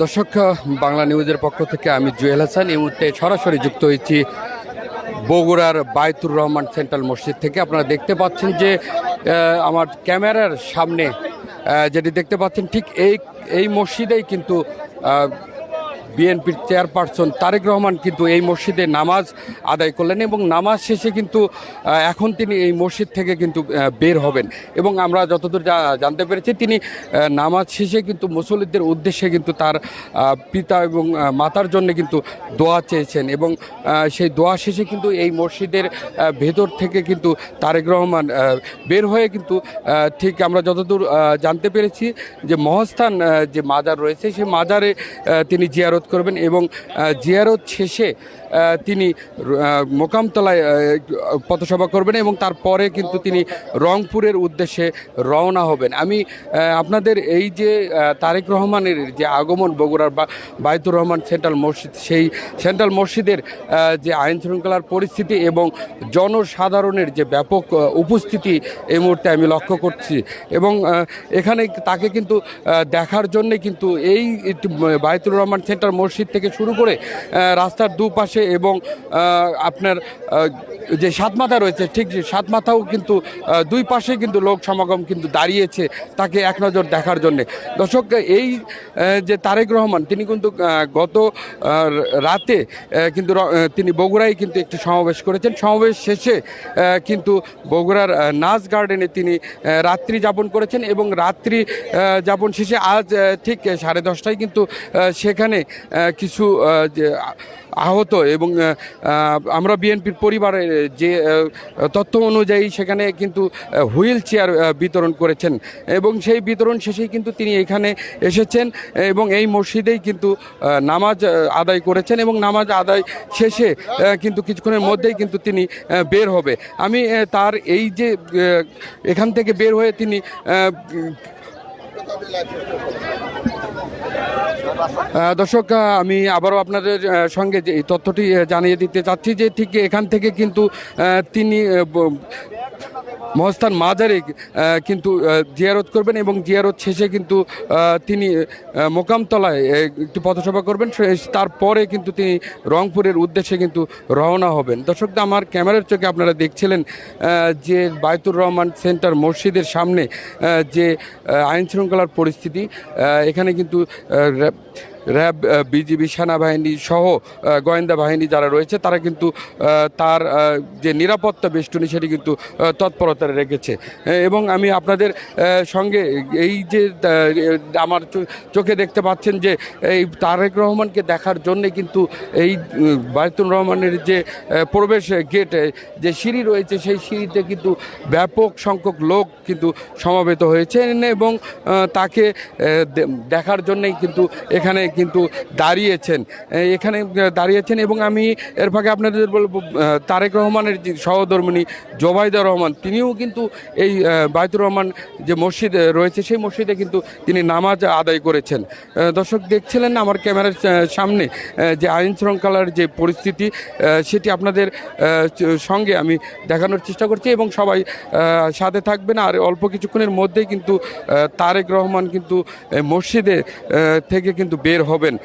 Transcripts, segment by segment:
দর্শক, বাংলা নিউজের পক্ষ থেকে আমি জুয়েল হাসান এই মুহূর্তে সরাসরি যুক্ত হয়েছি বগুড়ার বায়তুর রহমান সেন্ট্রাল মসজিদ থেকে। আপনারা দেখতে পাচ্ছেন যে আমার ক্যামেরার সামনে যেটি দেখতে পাচ্ছেন ঠিক এই মসজিদেই কিন্তু বিএনপির চেয়ারপারসন তারেক রহমান কিন্তু এই মসজিদে নামাজ আদায় করলেন এবং নামাজ শেষে কিন্তু এখন তিনি এই মসজিদ থেকে কিন্তু বের হবেন এবং আমরা যতদূর জানতে পেরেছি তিনি নামাজ শেষে কিন্তু মুসল্লিদের উদ্দেশ্যে কিন্তু তার পিতা এবং মাতার জন্য কিন্তু দোয়া চেয়েছেন এবং সেই দোয়া শেষে কিন্তু এই মসজিদের ভেতর থেকে কিন্তু তারেক রহমান বের হয়ে কিন্তু ঠিক আমরা যতদূর জানতে পেরেছি যে মহাস্থান যে মাজার রয়েছে সেই মাজারে তিনি জিয়ারত করবেন এবং জিয়ারত শেষে তিনি মোকামতলায় পথসভা করবেন এবং তারপরে কিন্তু তিনি রংপুরের উদ্দেশ্যে রওনা হবেন। আমি আপনাদের এই যে তারেক রহমানের যে আগমন বগুড়ার বায়তুর রহমান সেন্ট্রাল মসজিদ, সেই সেন্ট্রাল মসজিদের যে আইন শৃঙ্খলার পরিস্থিতি এবং জনসাধারণের যে ব্যাপক উপস্থিতি এই মুহূর্তে আমি লক্ষ্য করছি এবং এখানে তাকে কিন্তু দেখার জন্যে কিন্তু এই বায়তুর রহমান সেন্ট্রাল মসজিদ থেকে শুরু করে রাস্তার দুপাশে এবং আপনার যে সাতমাথা রয়েছে ঠিক সাতমাথাও কিন্তু দুই পাশে কিন্তু লোক সমাগম কিন্তু দাঁড়িয়েছে তাকে এক নজর দেখার জন্যে। দর্শক, এই যে তারেক রহমান তিনি কিন্তু গত রাতে কিন্তু তিনি বগুড়ায় কিন্তু একটি সমাবেশ করেছেন। সমাবেশ শেষে কিন্তু বগুড়ার নাচ গার্ডেনে তিনি রাত্রি যাপন করেছেন এবং রাত্রি যাপন শেষে আজ ঠিক 10:30টায় কিন্তু সেখানে কিছু যে আহত এবং আমরা বিএনপির পরিবারের যে তথ্য অনুযায়ী সেখানে কিন্তু হুইল চেয়ার বিতরণ করেছেন এবং সেই বিতরণ শেষেই কিন্তু তিনি এখানে এসেছেন এবং এই মসজিদেই কিন্তু নামাজ আদায় করেছেন এবং নামাজ আদায় শেষে কিন্তু কিছুক্ষণের মধ্যেই কিন্তু তিনি বের হবে। আমি তার এই যে এখান থেকে বের হয়ে তিনি দর্শক, আমি আবারও আপনাদের সঙ্গে যে এই তথ্যটি জানিয়ে দিতে চাচ্ছি যে ঠিক এখান থেকে কিন্তু তিনি মহাস্থান মাজারে কিন্তু জিয়ারত করবেন এবং জিয়ারত শেষে কিন্তু তিনি মোকামতলায় একটি পথসভা করবেন। তারপরে কিন্তু তিনি রংপুরের উদ্দেশ্যে কিন্তু রওনা হবেন। দর্শক, আমার ক্যামেরার চোখে আপনারা দেখছিলেন যে বায়তুর রহমান সেন্টার মসজিদের সামনে যে আইন শৃঙ্খলার পরিস্থিতি, এখানে কিন্তু র্যাব, বিজিবি, সেনাবাহিনী সহ গোয়েন্দা বাহিনী যারা রয়েছে তারা কিন্তু তার যে নিরাপত্তা বেষ্টনী সেটি কিন্তু তৎপরতা রেখেছে এবং আমি আপনাদের সঙ্গে এই যে আমার চোখে দেখতে পাচ্ছেন যে এই তারেক রহমানকে দেখার জন্যে কিন্তু এই বায়তুর রহমানের যে প্রবেশ গেট যে সিঁড়ি রয়েছে সেই সিঁড়িতে কিন্তু ব্যাপক সংখ্যক লোক কিন্তু সমবেত হয়েছে এবং তাকে দেখার জন্যেই কিন্তু এখানে কিন্তু দাঁড়িয়েছেন এবং আমি এর ফাঁকে আপনাদের বলবো তারেক রহমানের যে সহধর্মিণী জোবাইদা রহমান তিনিও কিন্তু এই বায়তুর রহমান যে মসজিদ রয়েছে সেই মসজিদে কিন্তু তিনি নামাজ আদায় করেছেন। দর্শক, দেখছিলেন আমার ক্যামেরার সামনে যে আইন শৃঙ্খলার যে পরিস্থিতি সেটি আপনাদের সঙ্গে আমি দেখানোর চেষ্টা করছি এবং সবাই সাথে থাকবেন। আর অল্প কিছুক্ষণের মধ্যেই কিন্তু তারেক রহমান কিন্তু মসজিদে থেকে কিন্তু বের হবেন।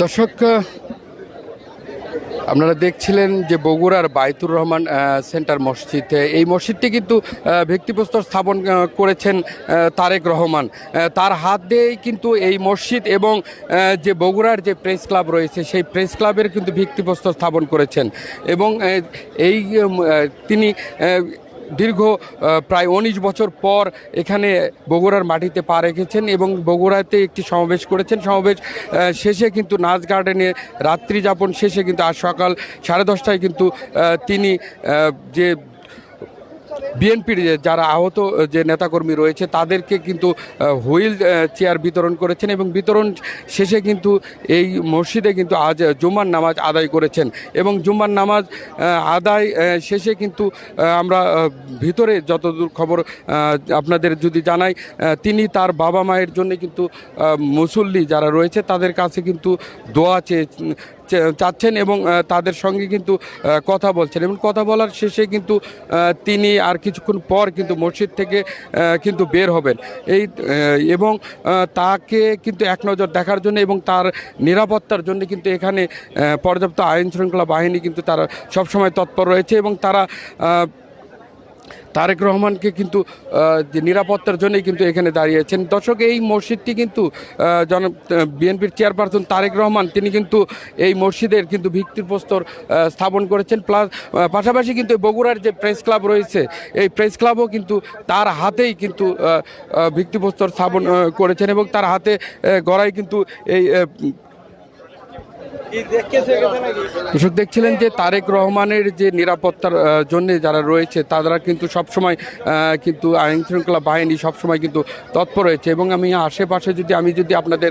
দর্শক, আপনারা দেখছিলেন যে বগুড়ার বায়তুর রহমান সেন্টার মসজিদ, এই মসজিদটি কিন্তু ভিত্তিপ্রস্তর স্থাপন করেছেন তারেক রহমান। তার হাত দিয়েই কিন্তু এই মসজিদ এবং যে বগুড়ার যে প্রেস ক্লাব রয়েছে সেই প্রেস ক্লাবের কিন্তু ভিত্তিপ্রস্তর স্থাপন করেছেন এবং এই তিনি দীর্ঘ প্রায় 19 বছর পর এখানে বগুড়ার মাটিতে পা রেখেছেন এবং বগুড়াতে একটি সমাবেশ করেছেন। সমাবেশ শেষে কিন্তু নাচ গার্ডেনে রাত্রি যাপন শেষে কিন্তু আজ সকাল 10:30টায় কিন্তু তিনি যে বিএনপির যারা আহত যে নেতাকর্মী রয়েছে তাদেরকে কিন্তু হুইল চেয়ার বিতরণ করেছেন এবং বিতরণ শেষে কিন্তু এই মসজিদে কিন্তু আজ জুম্মার নামাজ আদায় করেছেন এবং জুম্মার নামাজ আদায় শেষে কিন্তু আমরা ভিতরে যতদূর খবর আপনাদের যদি জানাই, তিনি তার বাবা মায়ের জন্য কিন্তু মুসল্লি যারা রয়েছে তাদের কাছে কিন্তু দোয়া চাচ্ছেন এবং তাদের সঙ্গে কিন্তু কথা বলছেন এবং কথা বলার শেষে কিন্তু তিনি আর কিছুক্ষণ পর কিন্তু মসজিদ থেকে কিন্তু বের হবেন এবং তাকে কিন্তু এক নজর দেখার জন্য এবং তার নিরাপত্তার জন্য কিন্তু এখানে পর্যাপ্ত আইন শৃঙ্খলা বাহিনী কিন্তু তারা সবসময় তৎপর রয়েছে এবং তারা তারেক রহমানকে কিন্তু নিরাপত্তার জন্যই কিন্তু এখানে দাঁড়িয়েছেন। দর্শক, এই মসজিদটি কিন্তু বিএনপির চেয়ারপারসন তারেক রহমান তিনি কিন্তু এই মসজিদের কিন্তু ভিত্তিপ্রস্তর স্থাপন করেছেন। পাশাপাশি কিন্তু বগুড়ার যে প্রেস ক্লাব রয়েছে এই প্রেস ক্লাবও কিন্তু তার হাতেই কিন্তু ভিত্তিপ্রস্তর স্থাপন করেছেন এবং তার হাতে গড়াই কিন্তু এই দর্শক দেখছিলেন যে তারেক রহমানের যে নিরাপত্তার জন্য যারা রয়েছে তারা কিন্তু সবসময় কিন্তু আইন শৃঙ্খলা বাহিনী সবসময় কিন্তু তৎপর রয়েছে এবং আমি আশেপাশে আমি যদি আপনাদের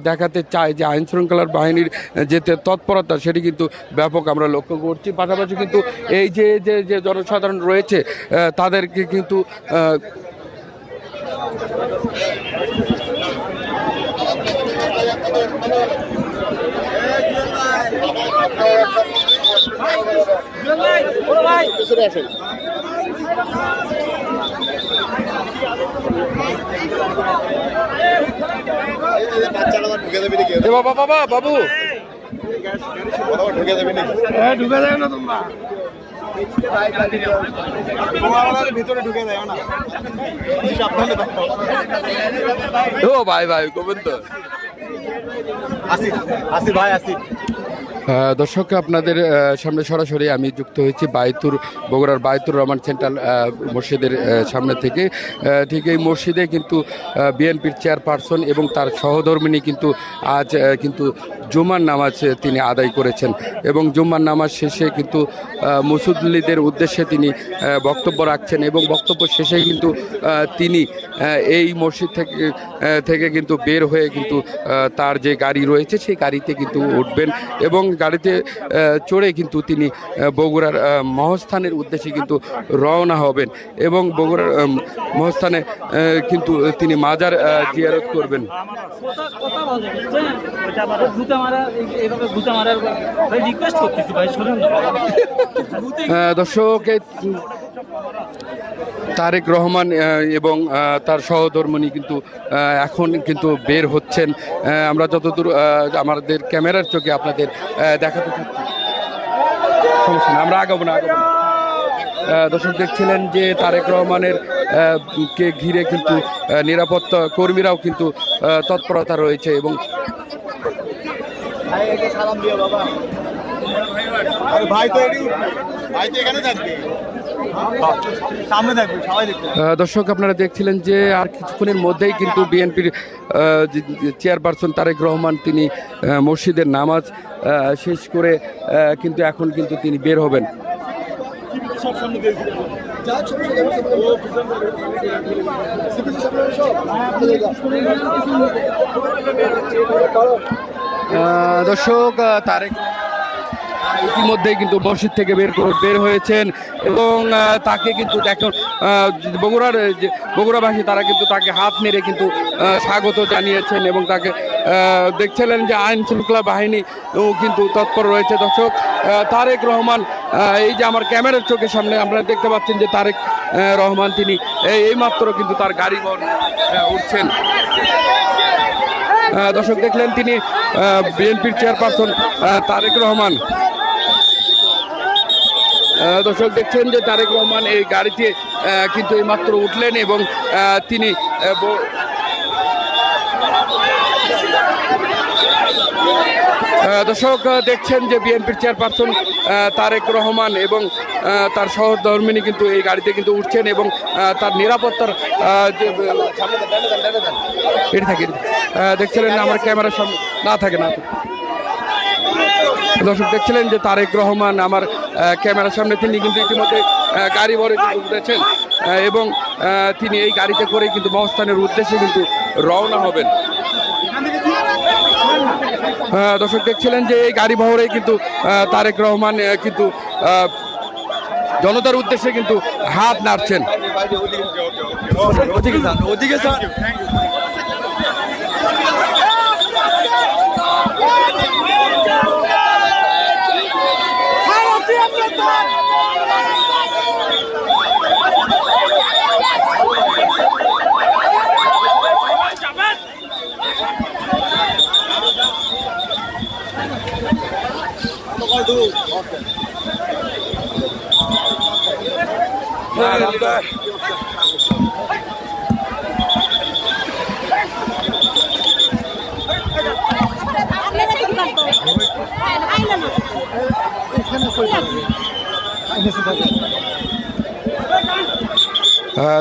দেখাতে চাই যে আইন শৃঙ্খলার বাহিনীর যে তৎপরতা সেটি কিন্তু ব্যাপক আমরা লক্ষ্য করছি। পাশাপাশি কিন্তু এই যে যে জনসাধারণ রয়েছে তাদেরকে কিন্তু বাবু ঢুকে যাবে না তোমরা ভিতরে ঢুকে যাও না ও ভাই কবেন তো আসি ভাই আসি। দর্শক, আপনাদের সামনে সরাসরি আমি যুক্ত হয়েছি বগুড়ার বায়তুর রহমান সেন্ট্রাল মসজিদের সামনে থেকে। ঠিক এই মসজিদে কিন্তু বিএনপির চেয়ারপারসন এবং তার সহধর্মিনী কিন্তু আজ কিন্তু জুমার নামাজ তিনি আদায় করেছেন এবং জুমার নামাজ শেষে কিন্তু মুসল্লিদের উদ্দেশ্যে তিনি বক্তব্য রাখছেন এবং বক্তব্য শেষে কিন্তু তিনি এই মসজিদ থেকে কিন্তু বের হয়ে কিন্তু তার যে গাড়ি রয়েছে সেই গাড়িতে কিন্তু উঠবেন এবং গাড়িতে চড়ে কিন্তু তিনি বগুড়ার মহাস্থানের উদ্দেশ্যে কিন্তু রওনা হবেন এবং বগুড়ার মহাস্থানে কিন্তু তিনি মাজার জিয়ারত করবেন। দর্শক, তারেক রহমান এবং তার সহধর্মিণী কিন্তু এখন কিন্তু বের হচ্ছেন। আমরা যতদূর আমাদের ক্যামেরার চোখে আপনাদের দেখাতে চাচ্ছি, সমস্যা না, আমরা আগাবো না। দর্শক দেখছিলেন যে তারেক রহমানের কে ঘিরে কিন্তু নিরাপত্তা কর্মীরাও কিন্তু তৎপরতা রয়েছে এবং দর্শক, আপনারা দেখছিলেন যে আর কিছুক্ষণের মধ্যেই কিন্তু বিএনপির চেয়ারপারসন তারেক রহমান তিনি মসজিদের নামাজ শেষ করে কিন্তু এখন কিন্তু তিনি বের হবেন। দর্শক, তারেক ইতিমধ্যেই কিন্তু মসজিদ থেকে বের হয়েছেন এবং তাকে কিন্তু এখন বগুড়াবাসী তারা কিন্তু তাকে হাত নেড়ে কিন্তু স্বাগত জানিয়েছেন এবং তাকে দেখছিলেন যে আইন শৃঙ্খলা বাহিনী কিন্তু তৎপর রয়েছে। দর্শক, তারেক রহমান এই যে আমার ক্যামেরার চোখের সামনে আপনারা দেখতে পাচ্ছেন যে তারেক রহমান তিনি এইমাত্র কিন্তু তার গাড়ি উঠছেন। দর্শক দেখলেন তিনি বিএনপির চেয়ারপারসন তারেক রহমান। দর্শক দেখছেন যে তারেক রহমান এই গাড়িতে কিন্তু এইমাত্র উঠলেন এবং তিনি দর্শক দেখছেন যে বিএনপির চেয়ারপারসন তারেক রহমান এবং তার সহধর্মিনী কিন্তু এই গাড়িতে কিন্তু উঠছেন এবং তার নিরাপত্তার এটি থাকে দেখছিলেন আমার ক্যামেরার সামনে না থাকে না। দর্শক দেখছিলেন যে তারেক রহমান আমার ক্যামেরার সামনে তিনি কিন্তু ইতিমধ্যে গাড়ি ভরে কিন্তু উঠেছেন এবং তিনি এই গাড়িতে করে কিন্তু মহাস্থানের উদ্দেশ্যে কিন্তু রওনা হবেন। দর্শক দেখছিলেন যে এই গাড়ি বহরে কিন্তু তারেক রহমান কিন্তু জনতার উদ্দেশ্যে কিন্তু হাত নাড়ছেন।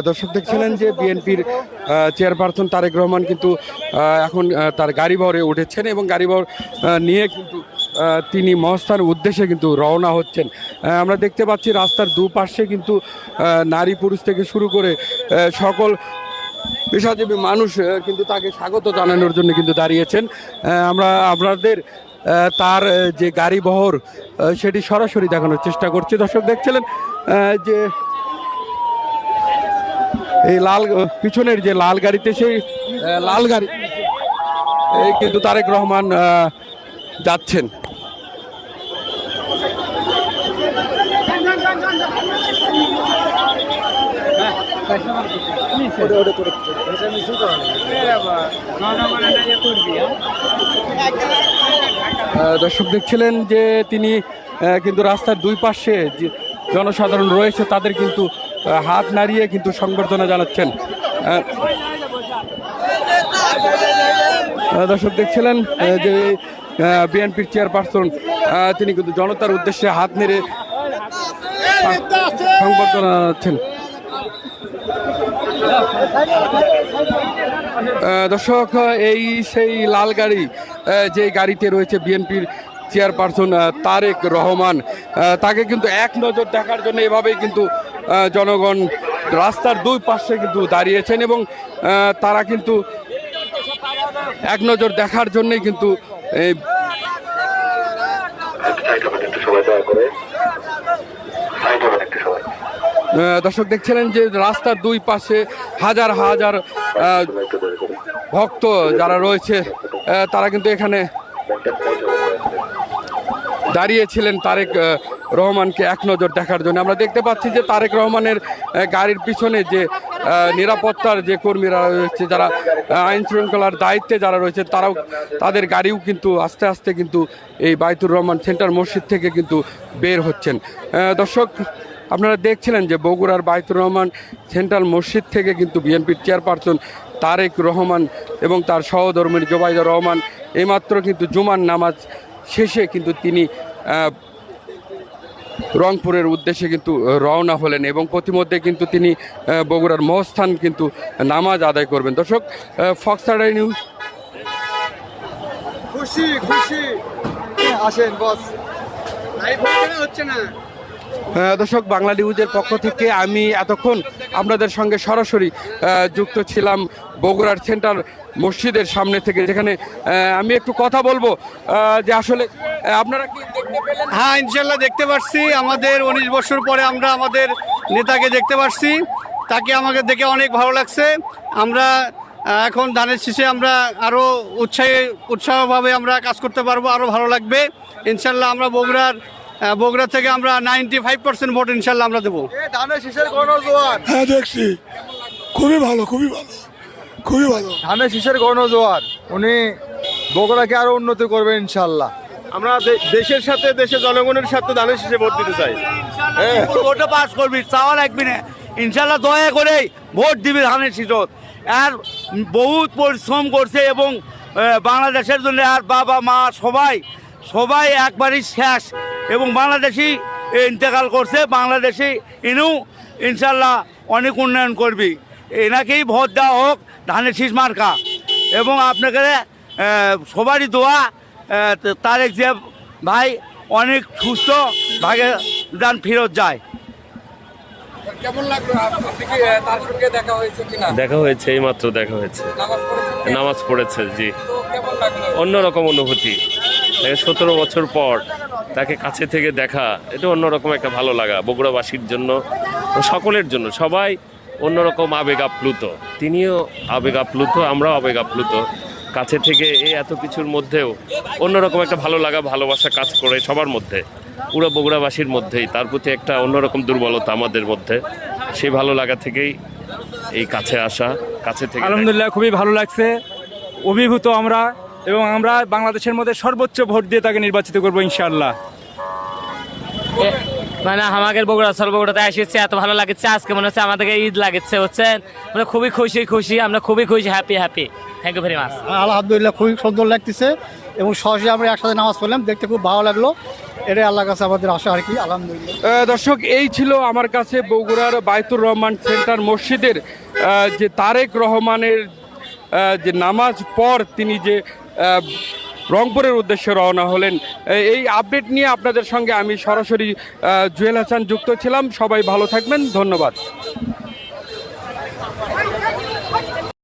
দর্শক দেখছিলেন যে বিএনপির চেয়ারপারসন তারেক রহমান কিন্তু এখন তার গাড়ি বহরে উঠেছেন এবং গাড়ি বহর নিয়ে কিন্তু তিনি মহাস্থানের উদ্দেশ্যে কিন্তু রওনা হচ্ছেন। আমরা দেখতে পাচ্ছি রাস্তার দুপাশে কিন্তু নারী পুরুষ থেকে শুরু করে সকল পেশাজীবী মানুষ কিন্তু তাকে স্বাগত জানানোর জন্য কিন্তু দাঁড়িয়েছেন। আমরা আপনাদের তার যে গাড়ি বহর সেটি সরাসরি দেখানোর চেষ্টা করছি। দর্শক দেখছিলেন যে এই লাল পিছনের যে লাল গাড়িতে সেই লাল গাড়ি এই কিন্তু তারেক রহমান যাচ্ছেন। দর্শক দেখছিলেন যে তিনি কিন্তু রাস্তার দুই পাশে যে জনসাধারণ রয়েছে তাদের কিন্তু হাত নাড়িয়ে কিন্তু সংবর্ধনা জানাচ্ছেন। দর্শক দেখছিলেন যে বিএনপির চেয়ারপারসন তিনি কিন্তু জনতার উদ্দেশ্যে হাত নেড়ে সংবর্ধনা জানাচ্ছেন। দর্শক এই সেই লাল গাড়ি যে গাড়িতে রয়েছে বিএনপির চেয়ারপারসন তারেক রহমান, তাকে কিন্তু এক নজর দেখার জন্য এভাবেই কিন্তু জনগণ রাস্তার দুই পাশে কিন্তু দাঁড়িয়েছেন এবং তারা কিন্তু এক নজর দেখার জন্যই কিন্তু দর্শক দেখছিলেন যে রাস্তার দুই পাশে হাজার হাজার ভক্ত যারা রয়েছে তারা কিন্তু এখানে দাঁড়িয়েছিলেন তারেক রহমানকে এক নজর দেখার জন্য। আমরা দেখতে পাচ্ছি যে তারেক রহমানের গাড়ির পিছনে যে নিরাপত্তার যে কর্মীরা রয়েছে, যারা আইন শৃঙ্খলার দায়িত্বে যারা রয়েছে, তারাও তাদের গাড়িও কিন্তু আস্তে আস্তে কিন্তু এই বাইতুর রহমান সেন্ট্রাল মসজিদ থেকে কিন্তু বের হচ্ছেন। দর্শক আপনারা দেখছিলেন যে বগুড়ার বাইতুর রহমান সেন্ট্রাল মসজিদ থেকে কিন্তু বিএনপির চেয়ারপারসন তারেক রহমান এবং তার সহধর্মিণী জোবাইদা রহমান এইমাত্র কিন্তু জুমার নামাজ শেষে কিন্তু তিনি রংপুরের উদ্দেশ্যে কিন্তু রওনা হলেন এবং প্রতিমধ্যে কিন্তু তিনি বগুড়ার মহাস্থান কিন্তু নামাজ আদায় করবেন। দর্শক ফক্স আডাই নিউজ খুশি খুশি আসেন বস হচ্ছে না। দর্শক বাংলা নিউজের পক্ষ থেকে আমি এতক্ষণ আপনাদের সঙ্গে সরাসরি যুক্ত ছিলাম বগুড়ার সেন্ট্রাল মসজিদের সামনে থেকে, যেখানে আমি একটু কথা বলবো যে আসলে আপনারা কি দেখতে পেলেন? হ্যাঁ, ইনশাল্লাহ দেখতে পাচ্ছি। আমাদের 19 বছর পরে আমরা আমাদের নেতাকে দেখতে পাচ্ছি। তাকে আমাকে দেখে অনেক ভালো লাগছে। আমরা এখন ধানের শীষে আমরা আরও উৎসাহভাবে আমরা কাজ করতে পারবো, আরও ভালো লাগবে ইনশাল্লাহ। আমরা বগুড়া থেকে আমরা 95% ভোট ইনশাল্লাহ আমরা দেবো। ধানের শীষের গণজোয়ার, হ্যাঁ দেখছি, খুবই ভালো, খুবই ভালো, খুবই ভালো। ধানের শীষের গণজোয়ার, উনি বগুড়াকে আরো উন্নতি করবে ইনশাল্লাহ। আমরা দেশের সাথে, দেশের জনগণের সাথে ধানের শীষে ভোট দিতে চাই। ভোটে পাস করবি, চাওয়া লাগবি না ইনশাল্লাহ। দয়া করে ভোট দিবি ধানের শীষত। আর বহুত পরিশ্রম করছে এবং বাংলাদেশের জন্য আর বাবা মা সবাই একবারই শেষ এবং বাংলাদেশি ইন্তেকাল করছে। বাংলাদেশি ইনু ইনশাল্লাহ অনেক উন্নয়ন করবি। এনাকেই ভোট দেওয়া হোক, ধানের শীষ মার্কা। এবং আপনাকে সবারই দোয়া, তারেক যে ভাই অনেক সুস্থ ভাগে যান ফেরত যায়। কেমন লাগলো? আপনি কি তার সঙ্গে দেখা হয়েছে কিনা? দেখা হয়েছে, এইমাত্র দেখা হয়েছে, নামাজ পড়েছেন? নামাজ পড়েছে। জি, তো কেমন লাগলো? অন্যরকম অনুভূতি। 17 বছর পর তাকে কাছে থেকে দেখা, এটা অন্যরকম একটা ভালো লাগা বগুড়াবাসীর জন্য, সকলের জন্য। সবাই অন্যরকম আবেগ আপ্লুত, তিনিও আবেগ আপ্লুত, আমরাও আবেগ আপ্লুত। কাছে থেকে এই এত কিছুর মধ্যেও অন্যরকম একটা ভালো লাগা, ভালোবাসা কাজ করে সবার মধ্যে, পুরো বগুড়াবাসীর মধ্যেই। তার প্রতি একটা অন্যরকম দুর্বলতা আমাদের মধ্যে, সেই ভালো লাগা থেকেই এই কাছে আসা, কাছে থেকে আলহামদুলিল্লাহ খুবই ভালো লাগছে, অভিভূত আমরা, এবং আমরা বাংলাদেশের মধ্যে সর্বোচ্চ ভোট দিয়ে তাকে নির্বাচিত করবো ইনশাআল্লাহ। মানে আমাদের বগুড়া বগুড়াতে এসেছে, এত ভালো লাগছে আজকে, মনে হচ্ছে আমাদেরকে ঈদ লাগছে, হচ্ছেন আমরা খুবই খুশি, আমরা খুবই খুশি, happy. Thank you very much. আলহামদুলিল্লাহ খুবই সুন্দর লাগতেছে, এবং সহজে আমরা একসাথে নামাজ পড়লাম, দেখতে খুব ভালো লাগলো। এটাই আল্লাহর কাছে আমাদের আশা আর কি, আলহামদুলিল্লাহ। দর্শক, এই ছিল আমার কাছে বগুড়ার বায়তুর রহমান সেন্টার মসজিদের যে তারেক রহমানের যে নামাজ পর তিনি যে রংপুরের উদ্দেশ্যে রওনা হলেন, এই আপডেট নিয়ে আপনাদের সঙ্গে আমি সরাসরি জুয়েল হাসান যুক্ত ছিলাম। সবাই ভালো থাকবেন, ধন্যবাদ।